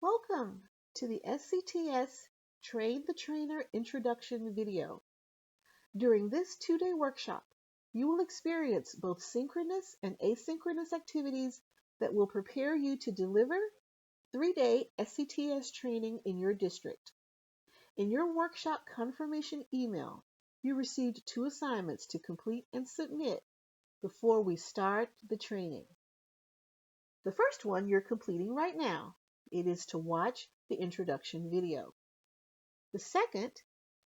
Welcome to the SCTS Train the Trainer Introduction video. During this 2-day workshop, you will experience both synchronous and asynchronous activities that will prepare you to deliver 3-day SCTS training in your district. In your workshop confirmation email, you received 2 assignments to complete and submit before we start the training. The first one you're completing right now. It is to watch the introduction video. The second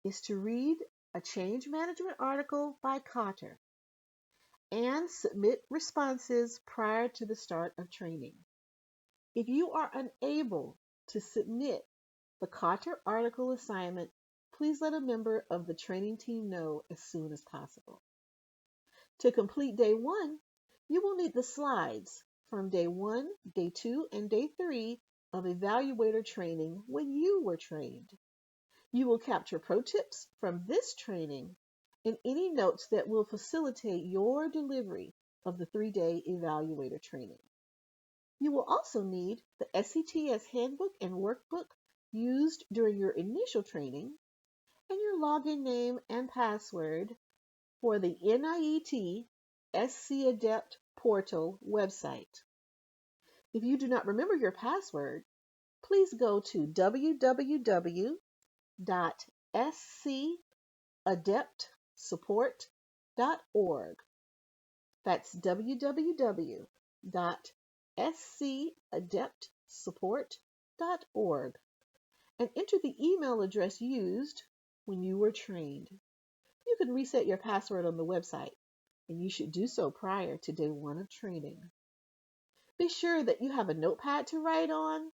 is to read a change management article by Cotter and submit responses prior to the start of training. If you are unable to submit the Cotter article assignment, please let a member of the training team know as soon as possible. To complete day 1, you will need the slides from day 1, day 2, and day 3 of evaluator training when you were trained. You will capture pro tips from this training and any notes that will facilitate your delivery of the 3-day evaluator training. You will also need the SCTS handbook and workbook used during your initial training and your login name and password for the NIET SC Adept portal website. If you do not remember your password, please go to www.scadeptsupport.org. That's www.scadeptsupport.org and enter the email address used when you were trained. You can reset your password on the website, and you should do so prior to day 1 of training. Be sure that you have a notepad to write on,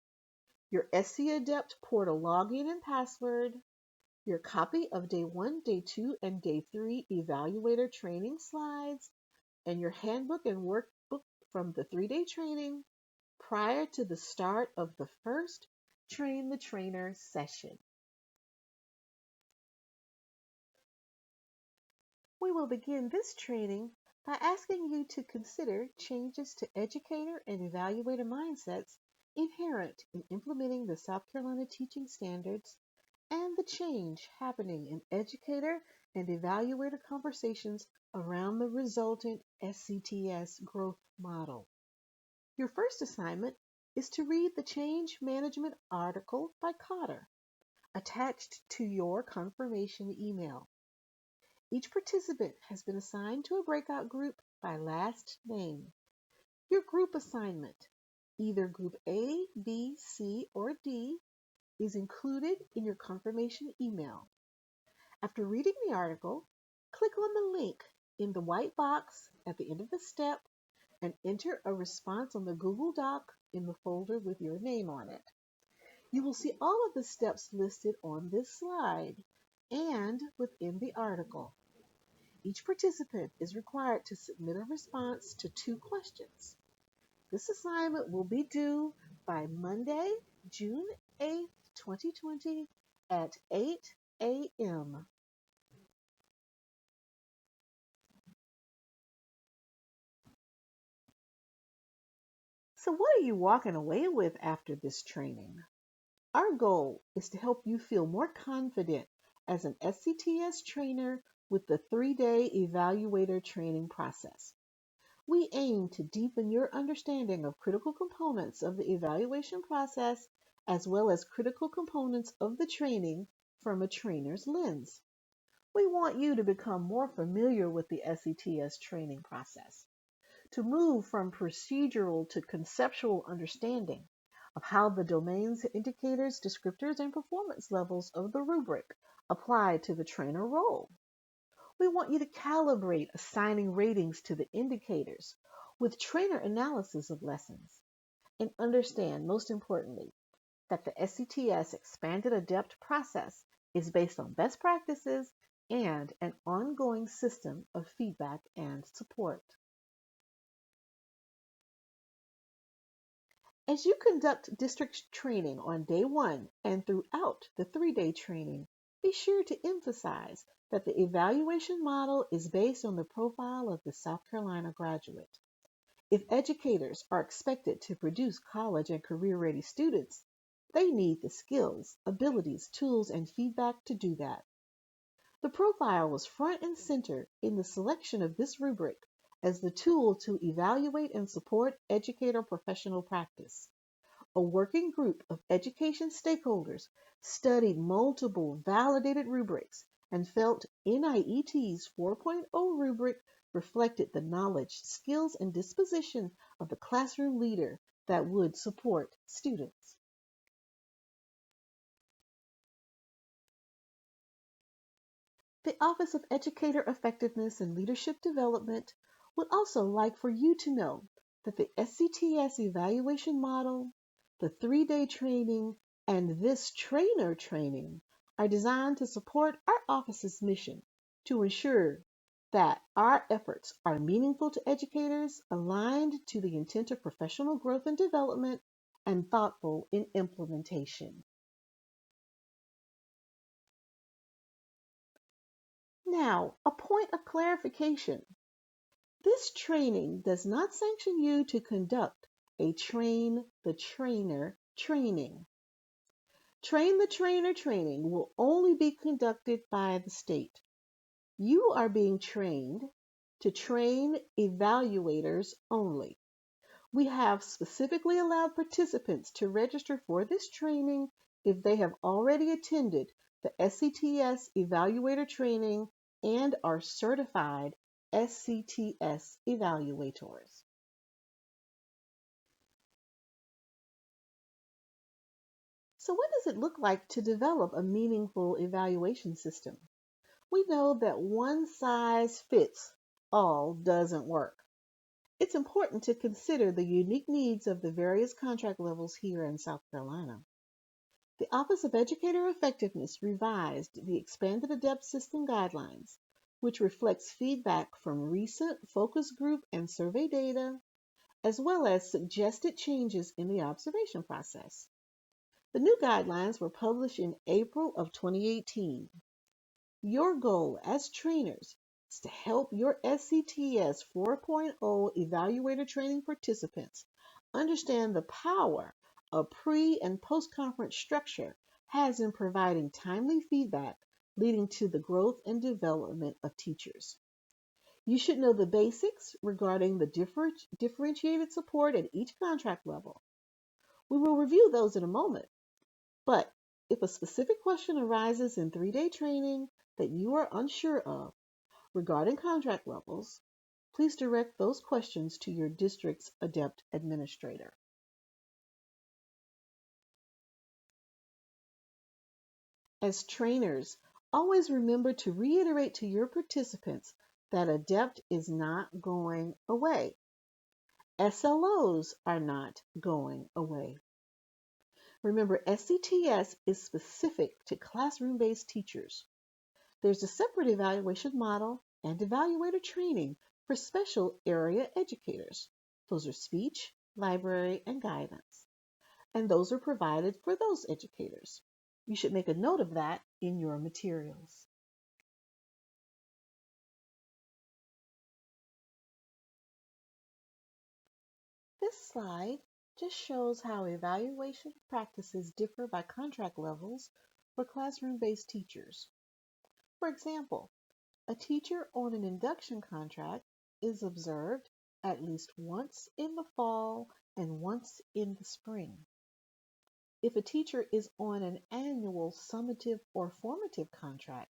your SC Adept portal login and password, your copy of day 1, day 2, and day 3 evaluator training slides, and your handbook and workbook from the 3-day training prior to the start of the first Train the Trainer session. We will begin this training by asking you to consider changes to educator and evaluator mindsets inherent in implementing the South Carolina teaching standards and the change happening in educator and evaluator conversations around the resultant SCTS growth model. Your first assignment is to read the change management article by Cotter, attached to your confirmation email. Each participant has been assigned to a breakout group by last name. Your group assignment, either group A, B, C, or D, is included in your confirmation email. After reading the article, click on the link in the white box at the end of the step and enter a response on the Google Doc in the folder with your name on it. You will see all of the steps listed on this slide and within the article. Each participant is required to submit a response to 2 questions. This assignment will be due by Monday, June 8th, 2020 at 8 a.m. So what are you walking away with after this training? Our goal is to help you feel more confident as an SCTS trainer with the 3-day evaluator training process. We aim to deepen your understanding of critical components of the evaluation process as well as critical components of the training from a trainer's lens. We want you to become more familiar with the SCTS training process, to move from procedural to conceptual understanding of how the domains, indicators, descriptors, and performance levels of the rubric apply to the trainer role. We want you to calibrate assigning ratings to the indicators with trainer analysis of lessons, and understand, most importantly, that the SCTS Expanded Adept process is based on best practices and an ongoing system of feedback and support. As you conduct district training on day 1 and throughout the 3-day training, be sure to emphasize that the evaluation model is based on the profile of the South Carolina graduate. If educators are expected to produce college and career-ready students, They need the skills, abilities, tools, and feedback to do that. The profile was front and center in the selection of this rubric as the tool to evaluate and support educator professional practice. A working group of education stakeholders studied multiple validated rubrics and felt NIET's 4.0 rubric reflected the knowledge, skills, and disposition of the classroom leader that would support students. The Office of Educator Effectiveness and Leadership Development would also like for you to know that the SCTS evaluation model, the 3-day training, and this trainer training are designed to support our office's mission to ensure that our efforts are meaningful to educators, aligned to the intent of professional growth and development, and thoughtful in implementation. Now, a point of clarification. This training does not sanction you to conduct a train the trainer training. Train the trainer training will only be conducted by the state. You are being trained to train evaluators only. We have specifically allowed participants to register for this training if they have already attended the SCTS evaluator training and are certified SCTS evaluators. So what does it look like to develop a meaningful evaluation system? We know that one size fits all doesn't work. It's important to consider the unique needs of the various contract levels here in South Carolina. The Office of Educator Effectiveness revised the Expanded Adept System Guidelines, which reflects feedback from recent focus group and survey data, as well as suggested changes in the observation process. The new guidelines were published in April of 2018. Your goal as trainers is to help your SCTS 4.0 evaluator training participants understand the power a pre and post conference structure has in providing timely feedback leading to the growth and development of teachers. You should know the basics regarding the differentiated support at each contract level. We will review those in a moment, but if a specific question arises in 3-day training that you are unsure of regarding contract levels, please direct those questions to your district's adept administrator. As trainers, always remember to reiterate to your participants that ADEPT is not going away. SLOs are not going away. Remember, SCTS is specific to classroom-based teachers. There's a separate evaluation model and evaluator training for special area educators. Those are speech, library, and guidance. And those are provided for those educators. You should make a note of that in your materials. This slide just shows how evaluation practices differ by contract levels for classroom-based teachers. For example, a teacher on an induction contract is observed at least once in the fall and once in the spring. If a teacher is on an annual summative or formative contract,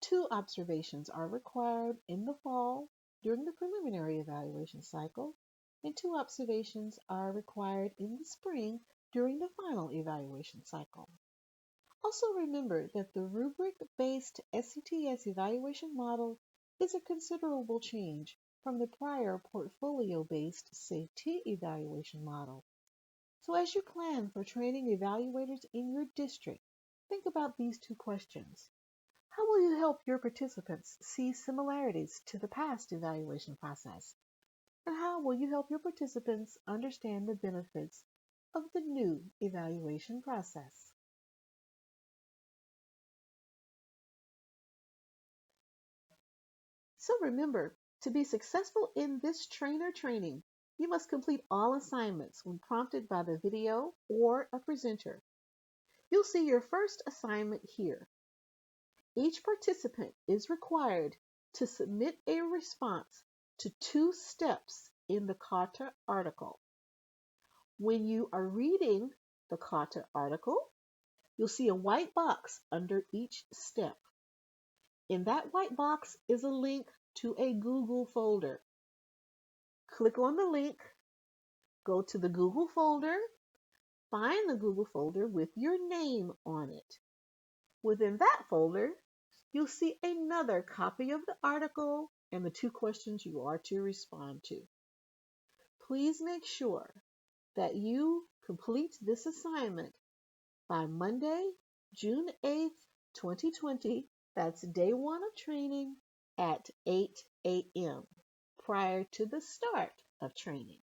2 observations are required in the fall during the preliminary evaluation cycle, and 2 observations are required in the spring during the final evaluation cycle. Also remember that the rubric-based SCTS evaluation model is a considerable change from the prior portfolio-based SAFE-T evaluation model. So as you plan for training evaluators in your district, think about these 2 questions. How will you help your participants see similarities to the past evaluation process? And how will you help your participants understand the benefits of the new evaluation process? So remember, to be successful in this trainer training, you must complete all assignments when prompted by the video or a presenter. You'll see your first assignment here. Each participant is required to submit a response to 2 steps in the Kata article. When you are reading the Kata article, you'll see a white box under each step. In that white box is a link to a Google folder. Click on the link, go to the Google folder, find the Google folder with your name on it. Within that folder, you'll see another copy of the article and the 2 questions you are to respond to. Please make sure that you complete this assignment by Monday, June 8th, 2020. That's day 1 of training at 8 a.m. prior to the start of training.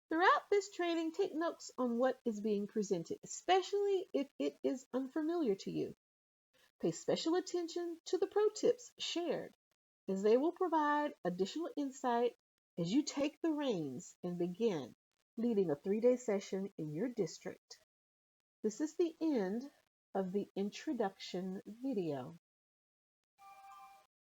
Throughout this training, take notes on what is being presented, especially if it is unfamiliar to you. Pay special attention to the pro tips shared, as they will provide additional insight as you take the reins and begin leading a 3-day session in your district. This is the end of the introduction video.